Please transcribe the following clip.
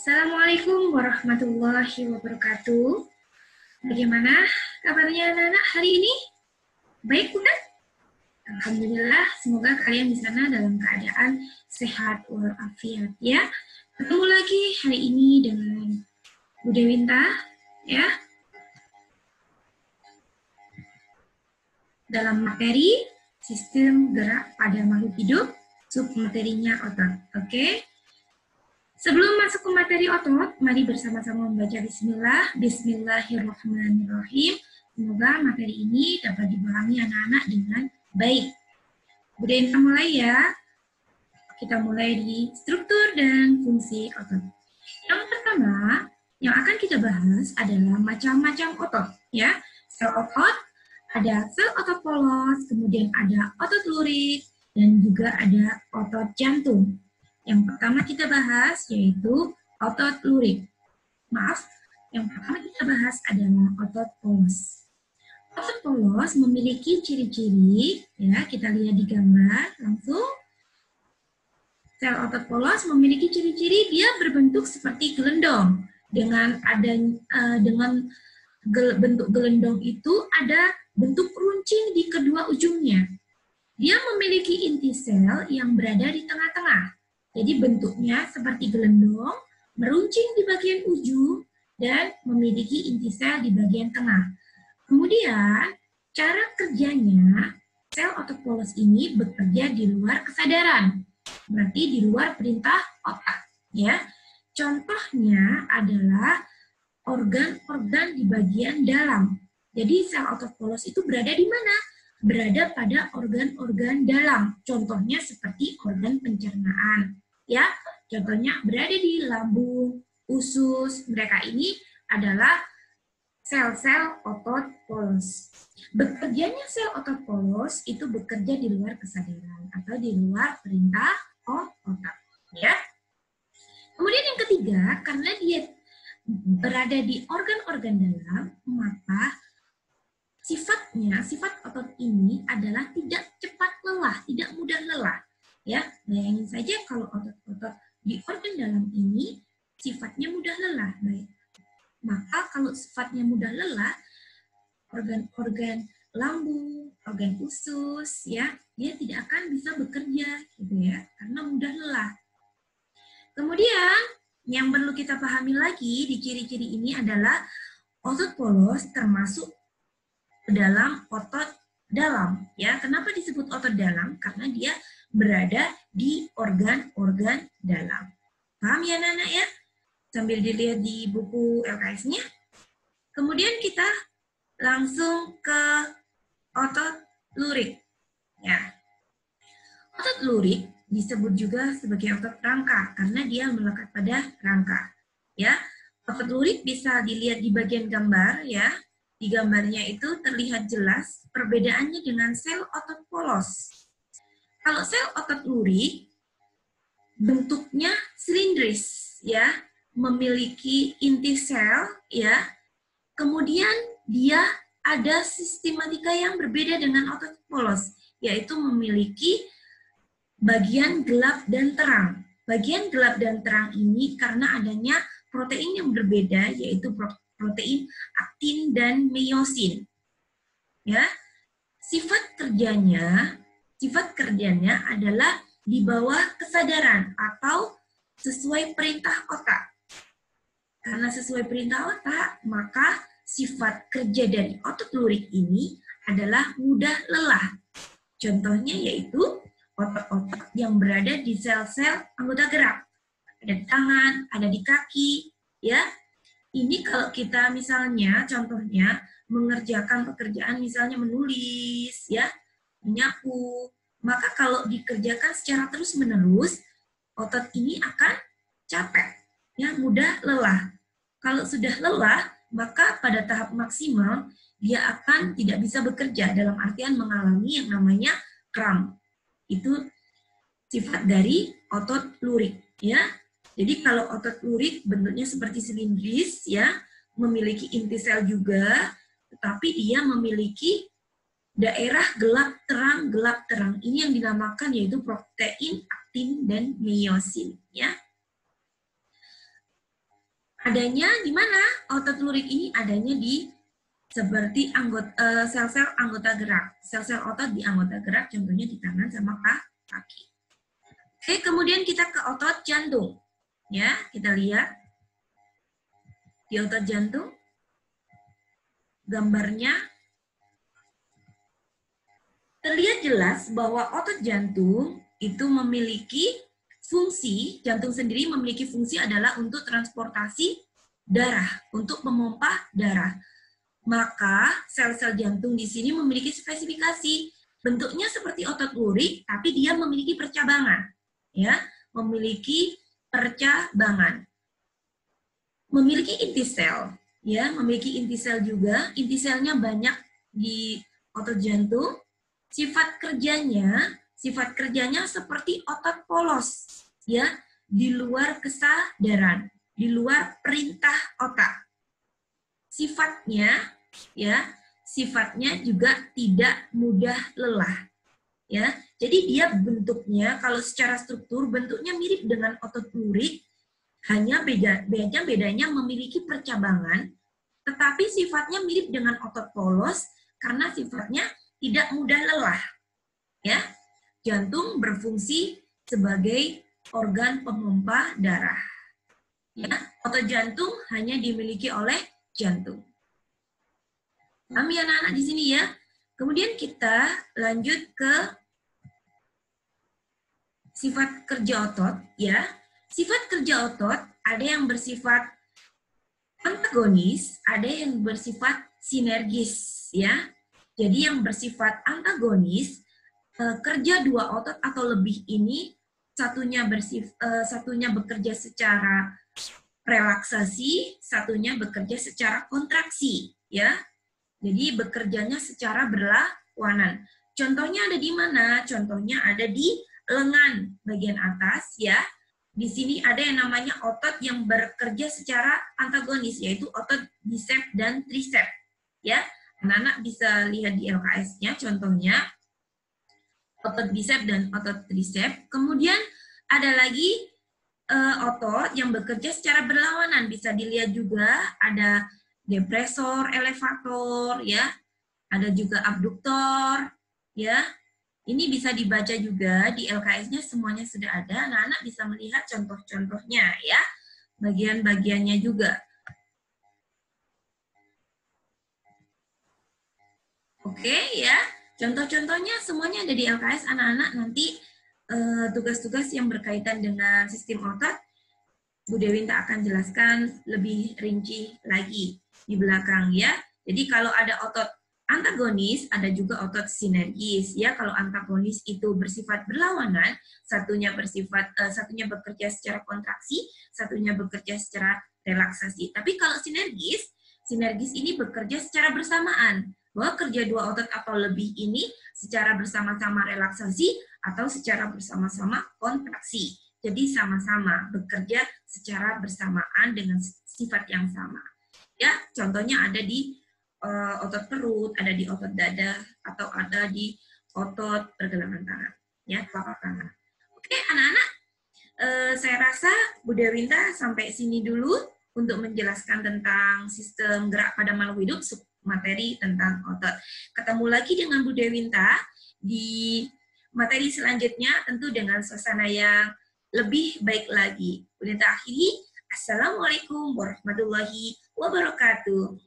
Assalamualaikum warahmatullahi wabarakatuh. Bagaimana kabarnya anak-anak hari ini? Baik bukan? Alhamdulillah, semoga kalian di sana dalam keadaan sehat walafiat ya. Ketemu lagi hari ini dengan Bu Dewinta ya. Dalam materi sistem gerak pada makhluk hidup, submaterinya otot. Oke? Sebelum masuk ke materi otot, mari bersama-sama membaca bismillah. Bismillahirrahmanirrahim. Semoga materi ini dapat dipahami anak-anak dengan baik. Kemudian kita mulai ya. Kita mulai di struktur dan fungsi otot. Yang pertama, yang akan kita bahas adalah macam-macam otot. Ya, sel otot, ada sel otot polos, kemudian ada otot lurik, dan juga ada otot jantung. Yang pertama kita bahas yaitu otot lurik. Maaf, yang pertama kita bahas adalah otot polos. Otot polos memiliki ciri-ciri, ya kita lihat di gambar langsung. Sel otot polos memiliki ciri-ciri dia berbentuk seperti gelendong. Dengan bentuk gelendong itu ada bentuk runcing di kedua ujungnya. Dia memiliki inti sel yang berada di tengah-tengah. Jadi bentuknya seperti gelendong, meruncing di bagian ujung, dan memiliki inti sel di bagian tengah. Kemudian, cara kerjanya, sel otot polos ini bekerja di luar kesadaran. Berarti di luar perintah otak. Ya. Contohnya adalah organ-organ di bagian dalam. Jadi sel otot polos itu berada di mana? Berada pada organ-organ dalam. Contohnya seperti organ pencernaan. Ya, contohnya berada di lambung, usus. Mereka ini adalah sel-sel otot polos. Bekerjanya sel otot polos itu bekerja di luar kesadaran atau di luar perintah otak. Ya. Kemudian yang ketiga, karena dia berada di organ-organ dalam, maka sifat otot ini adalah tidak cepat lelah, tidak mudah lelah. Ya, bayangin saja kalau otot-otot di organ dalam ini sifatnya mudah lelah. Baik. Maka kalau sifatnya mudah lelah, organ-organ lambung, organ usus, ya, dia tidak akan bisa bekerja, gitu ya, karena mudah lelah. Kemudian yang perlu kita pahami lagi di ciri-ciri ini adalah otot polos termasuk dalam otot dalam. Ya, kenapa disebut otot dalam? Karena dia berada di organ-organ dalam. Paham ya anak-anak ya? Sambil dilihat di buku LKS-nya. Kemudian kita langsung ke otot lurik. Ya. Otot lurik disebut juga sebagai otot rangka karena dia melekat pada rangka. Ya. Otot lurik bisa dilihat di bagian gambar ya. Di gambarnya itu terlihat jelas perbedaannya dengan sel otot polos. Kalau sel otot lurik bentuknya silindris ya, memiliki inti sel ya. Kemudian dia ada sistematika yang berbeda dengan otot polos, yaitu memiliki bagian gelap dan terang. Bagian gelap dan terang ini karena adanya protein yang berbeda, yaitu protein aktin dan miosin. Ya. Sifat kerjanya adalah di bawah kesadaran atau sesuai perintah otak. Karena sesuai perintah otak, maka sifat kerja dari otot lurik ini adalah mudah lelah. Contohnya yaitu otot-otot yang berada di sel-sel anggota gerak. Ada di tangan, ada di kaki, ya. Ini kalau kita misalnya, contohnya, mengerjakan pekerjaan misalnya menulis, ya, menyapu, maka kalau dikerjakan secara terus-menerus, otot ini akan capek, ya, mudah lelah. Kalau sudah lelah, maka pada tahap maksimal, dia akan tidak bisa bekerja, dalam artian mengalami yang namanya kram. Itu sifat dari otot lurik, ya. Jadi kalau otot lurik bentuknya seperti silindris, ya, memiliki inti sel juga, tetapi dia memiliki daerah gelap terang. Ini yang dinamakan yaitu protein aktin dan miosin, ya. Adanya di mana? Otot lurik ini adanya di seperti sel-sel anggota gerak. Sel-sel otot di anggota gerak, contohnya di tangan sama kaki. Oke, kemudian kita ke otot jantung. Ya, kita lihat di otot jantung. Gambarnya terlihat jelas bahwa otot jantung itu memiliki fungsi, jantung sendiri memiliki fungsi adalah untuk transportasi darah, untuk memompa darah. Maka sel-sel jantung di sini memiliki spesifikasi. Bentuknya seperti otot lurik, tapi dia memiliki percabangan. Ya, memiliki percabangan. Memiliki inti sel. Ya, memiliki inti sel juga. Inti selnya banyak di otot jantung. Sifat kerjanya seperti otot polos. Ya, di luar kesadaran, di luar perintah otak. Sifatnya juga tidak mudah lelah. Ya, jadi dia bentuknya kalau secara struktur bentuknya mirip dengan otot lurik, hanya bedanya memiliki percabangan, tetapi sifatnya mirip dengan otot polos karena sifatnya tidak mudah lelah. Ya, jantung berfungsi sebagai organ pemompa darah. Ya, otot jantung hanya dimiliki oleh jantung. Pahami anak-anak di sini ya. Kemudian kita lanjut ke sifat kerja otot ya. Sifat kerja otot ada yang bersifat antagonis, ada yang bersifat sinergis ya. Jadi yang bersifat antagonis, kerja dua otot atau lebih ini satunya bekerja secara relaksasi, satunya bekerja secara kontraksi, ya. Jadi bekerjanya secara berlawanan. Contohnya ada di mana? Contohnya ada di lengan bagian atas, ya. Di sini ada yang namanya otot yang bekerja secara antagonis, yaitu otot bicep dan tricep, ya. Anak-anak bisa lihat di LKS-nya, contohnya otot bicep dan otot tricep. Kemudian ada lagi otot yang bekerja secara berlawanan, bisa dilihat juga ada depresor, elevator, ya, ada juga abduktor, ya. Ini bisa dibaca juga di LKS-nya, semuanya sudah ada. Anak-anak bisa melihat contoh-contohnya, ya, bagian-bagiannya juga. Oke, ya, contoh-contohnya semuanya ada di LKS. Anak-anak nanti tugas-tugas yang berkaitan dengan sistem otot, Bu Dewinta akan jelaskan lebih rinci lagi di belakang ya. Jadi kalau ada otot antagonis, ada juga otot sinergis ya. Kalau antagonis itu bersifat berlawanan, satunya bekerja secara kontraksi, satunya bekerja secara relaksasi. Tapi kalau sinergis ini bekerja secara bersamaan. Bahwa kerja dua otot atau lebih ini secara bersama-sama relaksasi atau secara bersama-sama kontraksi. Jadi sama-sama bekerja secara bersamaan dengan sifat yang sama. Ya, contohnya ada di otot perut, ada di otot dada, atau ada di otot pergelangan tangan, ya, telapak tangan. Oke, anak-anak, saya rasa Bu Dewinta sampai sini dulu untuk menjelaskan tentang sistem gerak pada makhluk hidup, materi tentang otot. Ketemu lagi dengan Bu Dewinta di materi selanjutnya, tentu dengan suasana yang lebih baik lagi. Bu Dewinta akhiri, Assalamualaikum warahmatullahi wabarakatuh.